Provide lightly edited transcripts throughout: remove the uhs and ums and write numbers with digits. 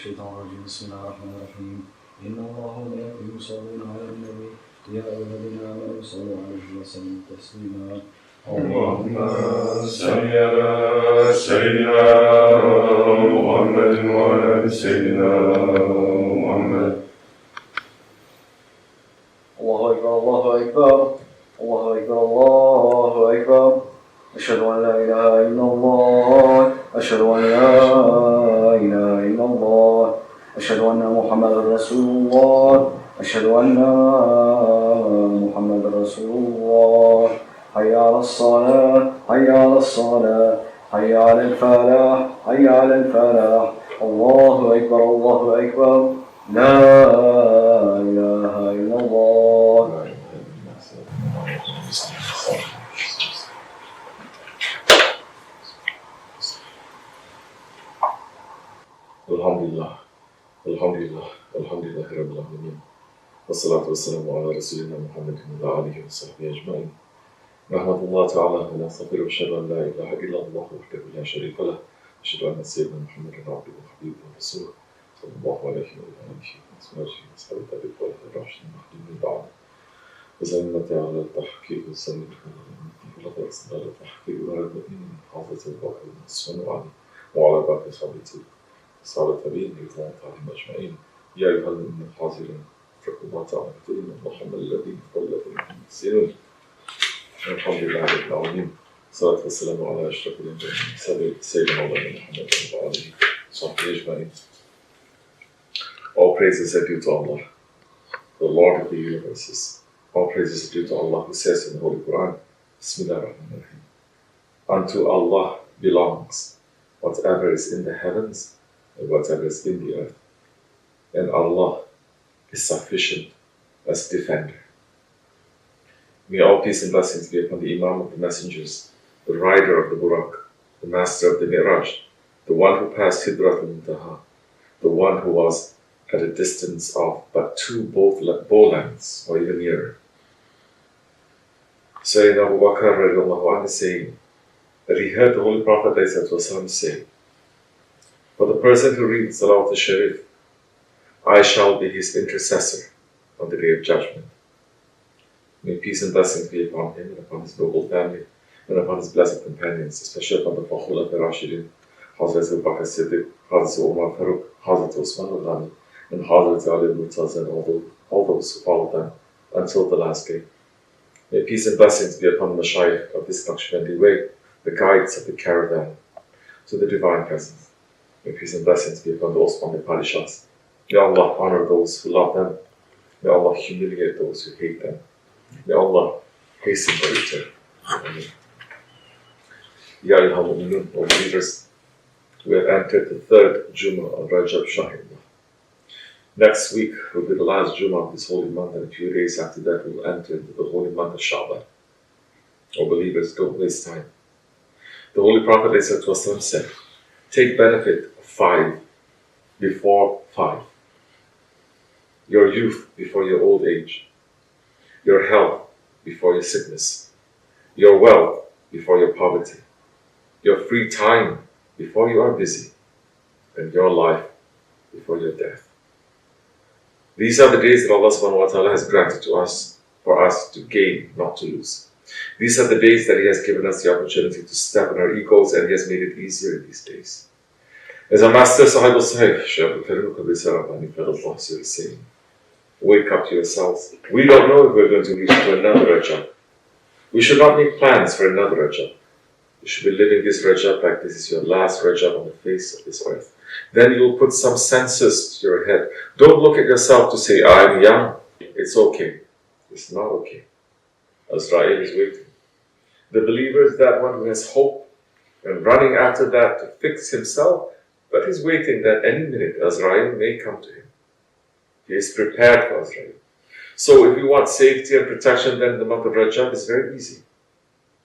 الشيطان الرجيم بسم الله الرحمن الرحيم إن الله وملائكته يصلون على النبي يا أيها الذين آمنوا صلوا عليه وسلموا تسليما اللهم صل على سيدنا محمد وعلى آل سيدنا محمد. الله أكبر الله أكبر الله أكبر الله أكبر أشهد أن لا إله إلا الله أشهد أن لا إله إلا الله أشهد أن محمدا رسول الله أشهد أن محمدا رسول الله حي على الصلاة حي على الصلاة حي على الفلاح حي على الفلاح الله أكبر لا إله إلا الله. Alhamdulillah, Alhamdulillah, Alhamdulillah Rabbil Alamin. Wassalatu wassalamu ala Rasulina Muhammadin wa alihi wa sahbihi ajma'in. Nahmadullah ta'ala wa nastaghfiruhu wa ashhadu an la ilaha illa Allah wahdahu la sharika lah. Ashhadu anna sayyidina Muhammadan abduhu wa habibuhu wa rasuluhu sallallahu alayhi wa alihi wa ashabihi wa sahbihi wa rashidin mahdummin ba'd. وزمت على التحقيق والسنة ولقد أصدر التحقيق ورد من حافظة الباقي والسنة وعلى باقي صالة تبين رضوان تعالى أجمعين. يا أيها المؤمنون الحاضرين اتقوا الله تعالى فإن الله محمد الذين قبلكم المحسنون. الحمد لله رب العالمين. صلاة والسلام على أشرف الأنبياء سيدنا مولانا محمد وآله وصحبه أجمعين. All praises are due to Allah, the Lord of the universes. All praises are due to Allah who says in the Holy Quran, Bismillah ar-Rahman ar-Rahim. Unto Allah belongs whatever is in the heavens and whatever is in the earth. And Allah is sufficient as defender. May all peace and blessings be upon the Imam of the Messengers, the rider of the Buraq, the master of the Mi'raj, the one who passed Hidrat al-Muntaha, the one who was at a distance of but two bow lengths or even nearer. Sayyidina Abu Bakr radiallahu anhu is saying that he heard the Holy Prophet say, for the person who reads Salawat al-Sharif, I shall be his intercessor on the Day of Judgment. May peace and blessings be upon him and upon his noble family and upon his blessed companions, especially upon the Fakhul al-Rashidin, Hazrat Abu Bakr Siddiq, Hazrat Umar Farooq, Hazrat OSMANLI, and Hazrat Ali al-Murtaza and all those who follow them until the last day. May peace and blessings be upon the Shaykh of this Naksibendi way, the guides of the caravan to the divine presence. May peace and blessings be upon the OSMANLI Padishahs. May Allah honor those who love them. May Allah humiliate those who hate them. May Allah hasten their return. Amen. Ya ayyuhal mu'minun, O believers, we have entered the third Jummah of Rajab Shahid. Next week will be the last Jummah of this holy month, and a few days after that we will enter into the holy month of Sha'ban. O believers, don't waste time. The Holy Prophet ﷺ said, take benefit of 5 before 5. Your youth before your old age. Your health before your sickness. Your wealth before your poverty. Your free time before you are busy. And your life before your death. These are the days that Allah subhanahu wa ta'ala has granted to us for us to gain, not to lose. These are the days that He has given us the opportunity to step on our egos, and He has made it easier in these days. As our master SahibulSaif, Shaykh Abdulkerim Kibrisi is saying, wake up to yourselves. We don't know if we're going to reach to another Rajab. We should not make plans for another Rajab. You should be living this Rajab like this is your last Rajab on the face of this earth. Then you will put some senses to your head. Don't look at yourself to say, I'm young. It's okay. It's not okay. Azrael is waiting. The believer is that one who has hope and running after that to fix himself, but he's waiting that any minute Azrael may come to him. He is prepared for Azrael. So if you want safety and protection, then the month of Rajab is very easy.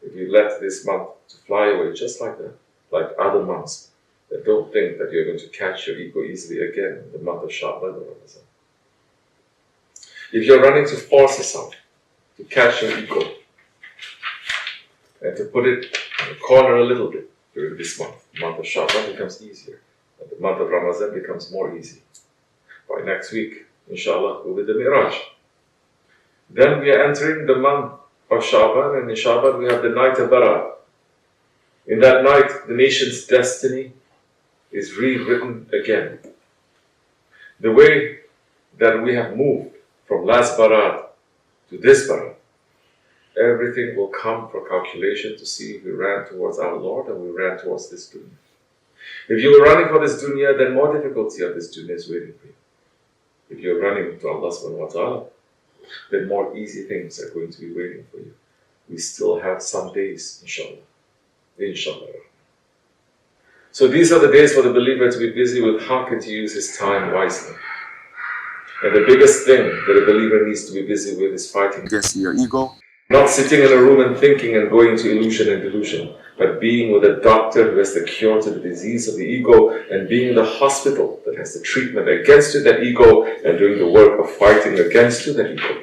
If you let this month to fly away just like that, like other months, then don't think that you're going to catch your ego easily again in the month of Sha'ban or Ramadan. If you're running to force yourself to catch your ego and to put it in the corner a little bit during this month, the month of Sha'ban becomes easier. The month of Ramadan becomes more easy. By next week, inshallah, will be the Miraj. Then we are entering the month of Shaban, and in Shaban we have the night of Barat. In that night, the nation's destiny is rewritten again. The way that we have moved from last Barat to this Barat, everything will come for calculation to see if we ran towards our Lord and we ran towards this dunya. If you were running for this dunya, then more difficulty of this dunya is waiting for you. If you're running to Allah subhanahu wa ta'ala, then more easy things are going to be waiting for you. We still have some days, inshallah. Inshallah. So these are the days for the believer to be busy with how can to use his time wisely. And the biggest thing that a believer needs to be busy with is fighting against your ego. Not sitting in a room and thinking and going to illusion and delusion, but being with a doctor who has the cure to the disease of the ego, and being in the hospital that has the treatment against you, that ego, and doing the work of fighting against you, that ego.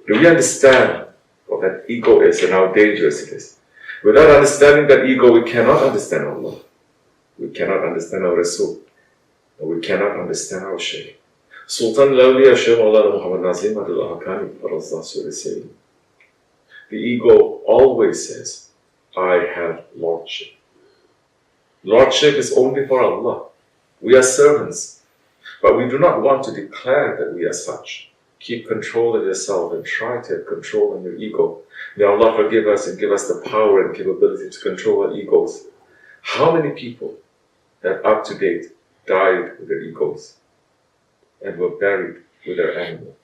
Do we understand what that ego is and how dangerous it is? Without understanding that ego, we cannot understand Allah. We cannot understand our Rasul. And we cannot understand our Shaykh. Sultan al-Awliya Shaykh Maulana Muhammad Nazim Hakkani saying, the ego always says, I have lordship. Lordship is only for Allah. We are servants, but we do not want to declare that we are such. Keep control of yourself and try to have control on your ego. May Allah forgive us and give us the power and capability to control our egos. How many people that up to date died with their egos and were buried with their animal?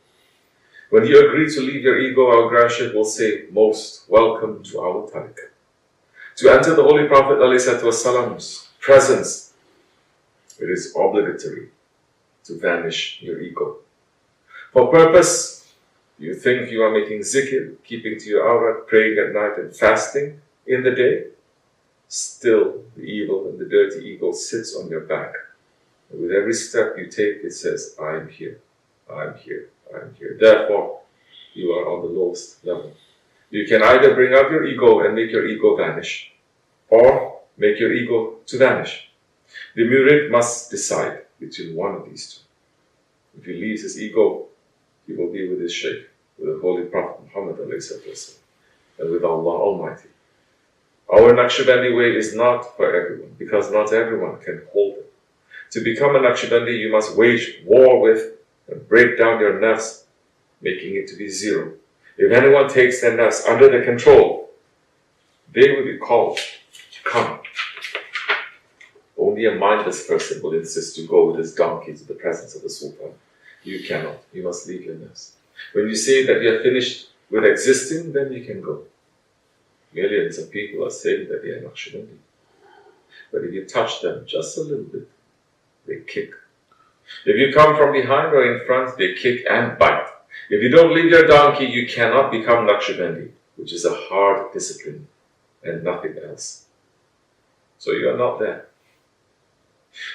When you agree to leave your ego, our Grand Shaykh will say, most welcome to our tariqah. To enter the Holy Prophet ﷺ's presence, it is obligatory to vanish your ego. For purpose, you think you are making zikr, keeping to your awrat, praying at night and fasting in the day, still the evil and the dirty ego sits on your back. And with every step you take, it says, I am here, I am here, I am here. Therefore, you are on the lowest level. You can either bring up your ego and make your ego vanish, or make your ego to vanish. The murid must decide between one of these two. If he leaves his ego, he will be with his Shaykh, with the Holy Prophet Muhammad and with Allah Almighty. Our Nakshibendi way is not for everyone, because not everyone can hold it. To become a Nakshibendi, you must wage war with and break down your nafs, making it to be zero. If anyone takes their nafs under their control, they will be called to come. Only a mindless person will insist to go with his donkey to the presence of the Sultan. You cannot. You must leave your nafs. When you say that you are finished with existing, then you can go. Millions of people are saying that they are Nakshibendi. But if you touch them just a little bit, they kick. If you come from behind or in front, they kick and bite. If you don't leave your donkey, you cannot become Nakshibendi, which is a hard discipline and nothing else. So you are not there.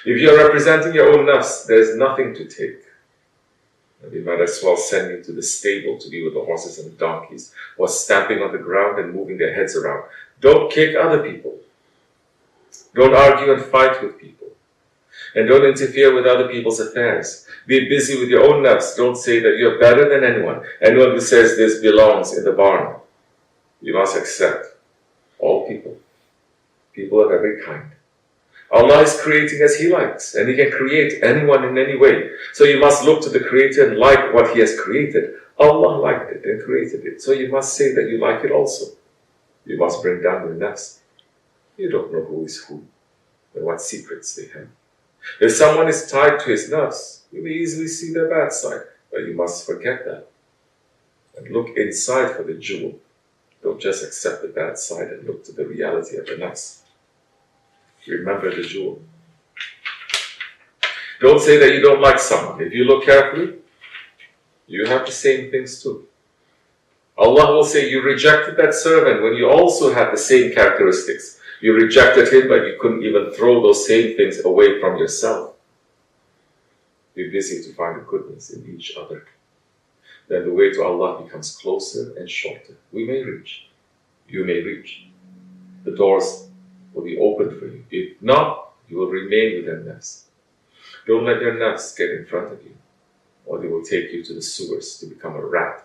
If you are representing your own nafs, there is nothing to take. And we might as well send you to the stable to be with the horses and the donkeys, or stamping on the ground and moving their heads around. Don't kick other people. Don't argue and fight with people. And don't interfere with other people's affairs. Be busy with your own nafs. Don't say that you're better than anyone. Anyone who says this belongs in the barn. You must accept all people. People of every kind. Allah is creating as He likes, and He can create anyone in any way. So you must look to the Creator and like what He has created. Allah liked it and created it. So you must say that you like it also. You must bring down your nafs. You don't know who is who and what secrets they have. If someone is tied to his nafs, you may easily see their bad side, but you must forget that and look inside for the jewel. Don't just accept the bad side and look to the reality of the nafs. Remember the jewel. Don't say that you don't like someone. If you look carefully, you have the same things too. Allah will say, you rejected that servant when you also had the same characteristics. You rejected him, but you couldn't even throw those same things away from yourself. Be busy to find the goodness in each other. Then the way to Allah becomes closer and shorter. We may reach. You may reach. The doors will be open for you. If not, You will remain with your nafs. Don't let your nafs get in front of you, or they will take you to the sewers to become a rat.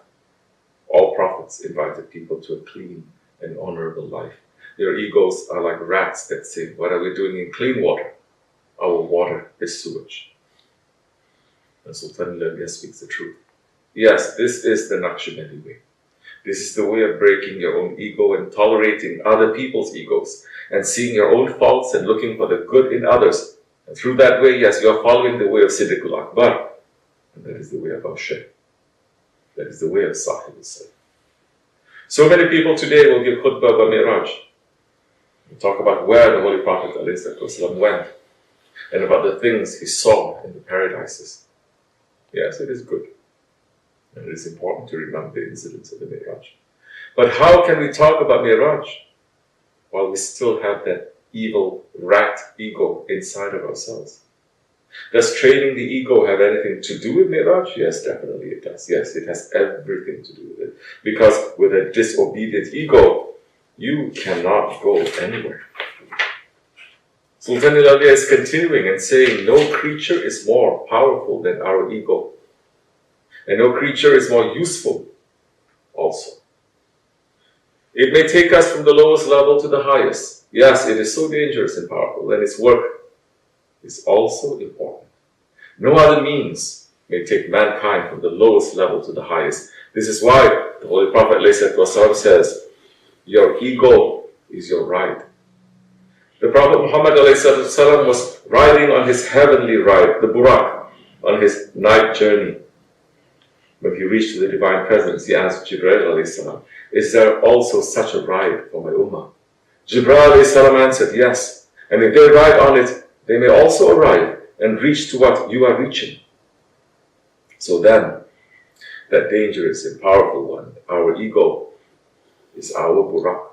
All prophets invited people to a clean and honorable life. Your egos are like rats that say, what are we doing in clean water? Our water is sewage. And Sultan Ilya speaks the truth. Yes, this is the Nakshibendi way. This is the way of breaking your own ego and tolerating other people's egos and seeing your own faults and looking for the good in others. And through that way, yes, you are following the way of Siddiqul Akbar. And that is the way of our Shaykh. That is the way of SahibulSaif. So many people today will give khutbah about Mi'raj. We'll talk about where the Holy Prophet ﷺ went and about the things he saw in the paradises. Yes, it is good. And it is important to remember the incidents of the Mi'raj. But how can we talk about Mi'raj while we still have that evil rat ego inside of ourselves? Does training the ego have anything to do with Mi'raj? Yes, definitely it does. Yes, it has everything to do with it. Because with a disobedient ego, you cannot go anywhere. Sultan Ilya is continuing and saying, no creature is more powerful than our ego. And no creature is more useful also. It may take us from the lowest level to the highest. Yes, it is so dangerous and powerful, and its work is also important. No other means may take mankind from the lowest level to the highest. This is why the Holy Prophet ﷺ says, your ego is your ride. The Prophet Muhammad ﷺ was riding on his heavenly ride, the Burak, on his night journey. When he reached the Divine Presence, he asked Jibreel ﷺ, is there also such a ride for my ummah? Jibreel ﷺ answered, yes. And if they ride on it, they may also arrive and reach to what you are reaching. So then, that dangerous and powerful one, our ego, is our Burak.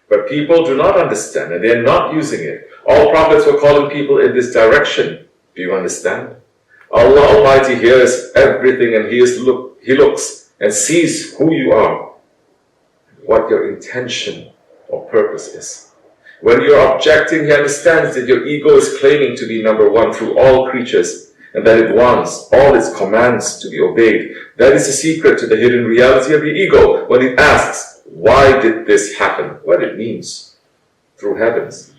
But people do not understand and they are not using it. All prophets were calling people in this direction. Do you understand? Allah Almighty hears everything and He looks and sees who you are, what your intention or purpose is. When you are objecting, He understands that your ego is claiming to be number one through all creatures and that it wants all its commands to be obeyed. That is the secret to the hidden reality of your ego. When it asks, why did this happen? What it means through heavens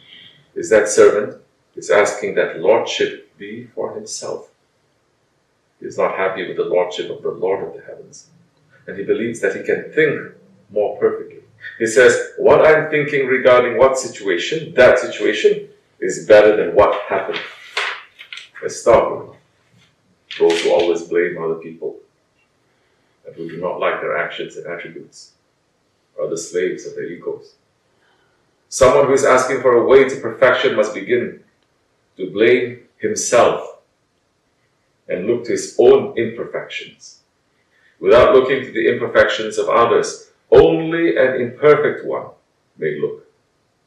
is that servant is asking that lordship be for himself. He is not happy with the lordship of the Lord of the heavens. And he believes that he can think more perfectly. He says, what I'm thinking regarding what situation, that situation is better than what happened. Let's start with those who always blame other people and who do not like their actions and attributes are the slaves of their egos. Someone who is asking for a way to perfection must begin to blame himself and look to his own imperfections. Without looking to the imperfections of others, only an imperfect one may look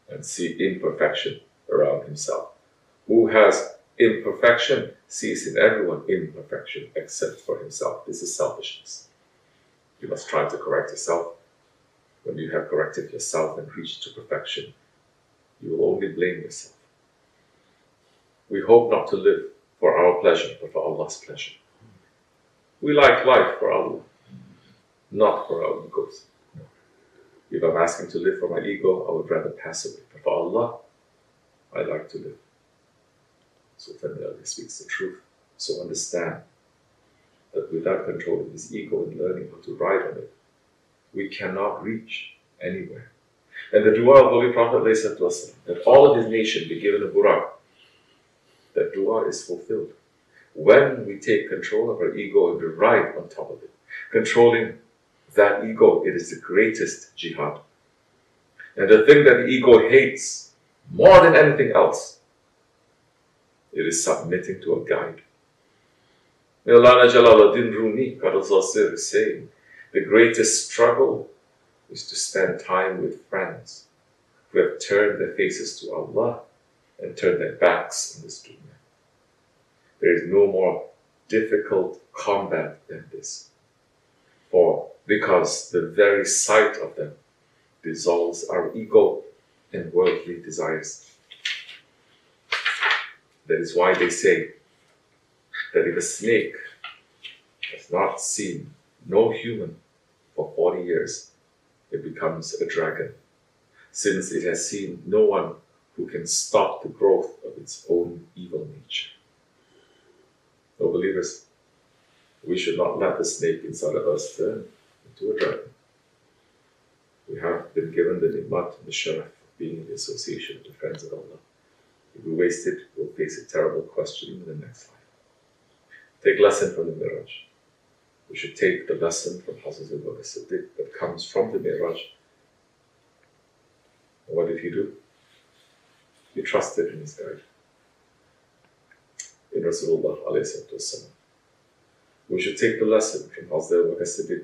and see imperfection around himself. Who has imperfection sees in everyone imperfection except for himself. This is selfishness. You must try to correct yourself. When you have corrected yourself and reached to perfection, you will only blame yourself. We hope not to live for our pleasure, but for Allah's pleasure. We like life for Allah, not for our egos. If I'm asking to live for my ego, I would rather pass away. But for Allah, I like to live. Sultan Ilya speaks the truth. So understand that without controlling this ego and learning how to ride on it, we cannot reach anywhere. And the dua of Holy Prophet ﷺ, that all of his nation be given a burak, that dua is fulfilled. When we take control of our ego and we ride on top of it, controlling that ego, it is the greatest jihad. And the thing that the ego hates more than anything else, it is submitting to a guide. Maulana Jalaluddin Rumi, Qadasasir, is saying, the greatest struggle is to spend time with friends who have turned their faces to Allah and turned their backs on this dunya. There is no more difficult combat than this. Because the very sight of them dissolves our ego and worldly desires. That is why they say that if a snake has not seen no human for 40 years, it becomes a dragon, since it has seen no one who can stop the growth of its own evil nature. No believers, we should not let the snake inside of us turn into a dragon. We have been given the ni'mat and the sharaf of being in the association of the friends of Allah. If we waste it, we'll face a terrible questioning in the next life. Take lesson from the Miraj. We should take the lesson from Hazrat Abu Bakr Siddiq that comes from the Miraj. And what did he do? He trusted in his guide, in Rasulullah alayhi salatu wasalam. We should take the lesson from Hazrat Abu Bakr Siddiq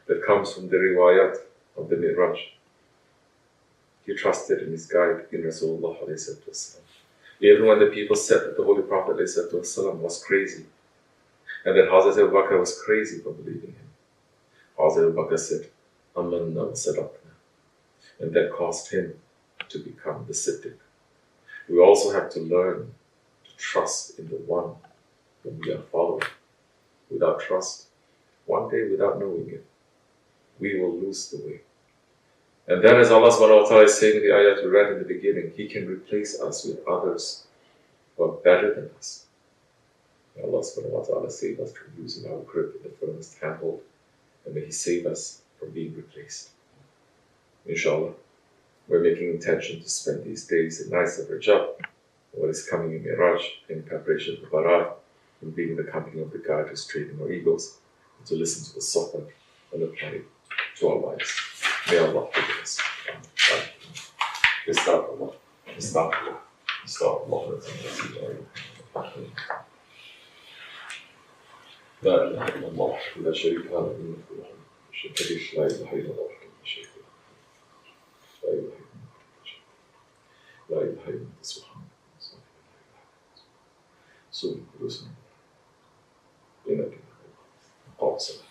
that comes from the riwayat of the Miraj. He trusted in his guide, in Rasulullah alayhi salatu wasalam. Even when the people said that the Holy Prophet alayhi salatu wasalam was crazy, and that Hazrat Abu Bakr was crazy for believing him, Hazrat Abu Bakr said, Amanna wa sadaqna, and that caused him to become the Siddiq. We also have to learn to trust in the one whom we are following. Without trust, one day without knowing it, we will lose the way. And then, as Allah subhanahu wa ta'ala is saying in the ayat we read in the beginning, He can replace us with others who are better than us. May Allah subhanahu wa ta'ala save us from using our grip in the firmest handhold, and may He save us from being replaced. Inshallah, we're making intention to spend these days and nights of Rajab, what is coming in Miraj, in preparation for Barat, and being in the company of the guide who's trading our egos, and to listen to the sohbah and apply it to our lives. May Allah forgive us. Astaghfirullah. Astaghfirullah. Astaghfirullah. لا إله إلا الله لا شريك له له الملك وله الحمد لا إله إلا الله وحده لا شريك له لا إله إلا أنت سبحانك سبحانك قدوس إنك قال صلاة